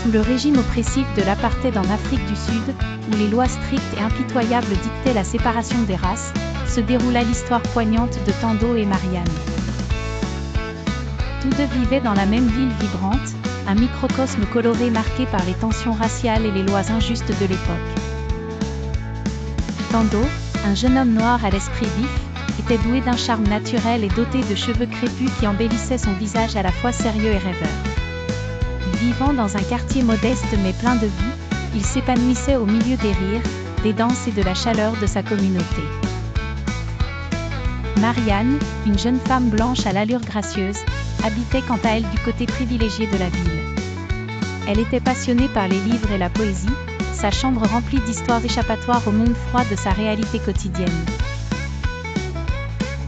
Sous le régime oppressif de l'apartheid en Afrique du Sud, où les lois strictes et impitoyables dictaient la séparation des races, se déroula l'histoire poignante de Tando et Marianne. Tous deux vivaient dans la même ville vibrante, un microcosme coloré marqué par les tensions raciales et les lois injustes de l'époque. Tando, un jeune homme noir à l'esprit vif, était doué d'un charme naturel et doté de cheveux crépus qui embellissaient son visage à la fois sérieux et rêveur. Vivant dans un quartier modeste mais plein de vie, il s'épanouissait au milieu des rires, des danses et de la chaleur de sa communauté. Marianne, une jeune femme blanche à l'allure gracieuse, habitait quant à elle du côté privilégié de la ville. Elle était passionnée par les livres et la poésie, sa chambre remplie d'histoires échappatoires au monde froid de sa réalité quotidienne.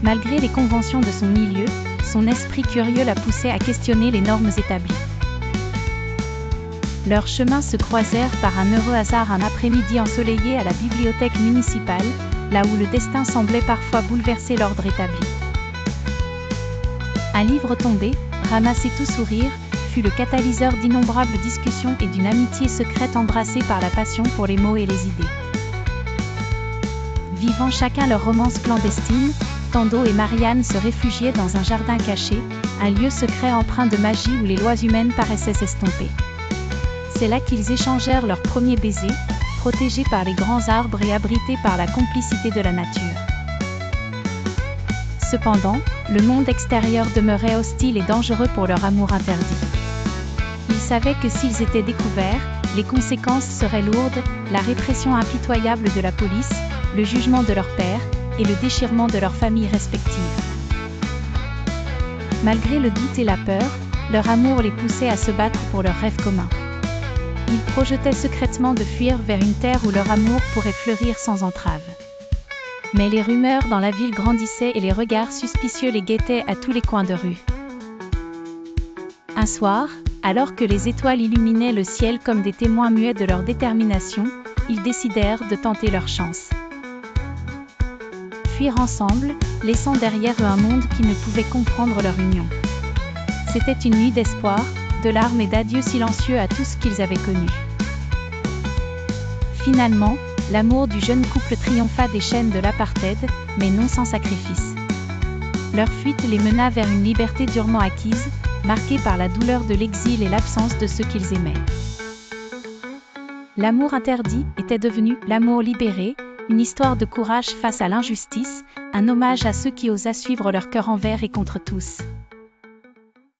Malgré les conventions de son milieu, son esprit curieux la poussait à questionner les normes établies. Leurs chemins se croisèrent par un heureux hasard un après-midi ensoleillé à la bibliothèque municipale, là où le destin semblait parfois bouleverser l'ordre établi. Un livre tombé, ramassé tout sourire, fut le catalyseur d'innombrables discussions et d'une amitié secrète embrassée par la passion pour les mots et les idées. Vivant chacun leur romance clandestine, Tando et Marianne se réfugiaient dans un jardin caché, un lieu secret empreint de magie où les lois humaines paraissaient s'estomper. C'est là qu'ils échangèrent leur premier baiser, protégés par les grands arbres et abrités par la complicité de la nature. Cependant, le monde extérieur demeurait hostile et dangereux pour leur amour interdit. Ils savaient que s'ils étaient découverts, les conséquences seraient lourdes, la répression impitoyable de la police, le jugement de leur père, et le déchirement de leurs familles respectives. Malgré le doute et la peur, leur amour les poussait à se battre pour leurs rêves communs. Ils projetaient secrètement de fuir vers une terre où leur amour pourrait fleurir sans entrave. Mais les rumeurs dans la ville grandissaient et les regards suspicieux les guettaient à tous les coins de rue. Un soir, alors que les étoiles illuminaient le ciel comme des témoins muets de leur détermination, ils décidèrent de tenter leur chance. Fuir ensemble, laissant derrière eux un monde qui ne pouvait comprendre leur union. C'était une nuit d'espoir, de larmes et d'adieux silencieux à tout ce qu'ils avaient connu. Finalement, l'amour du jeune couple triompha des chaînes de l'apartheid, mais non sans sacrifice. Leur fuite les mena vers une liberté durement acquise, marquée par la douleur de l'exil et l'absence de ceux qu'ils aimaient. L'amour interdit était devenu l'amour libéré, une histoire de courage face à l'injustice, un hommage à ceux qui osaient suivre leur cœur envers et contre tous.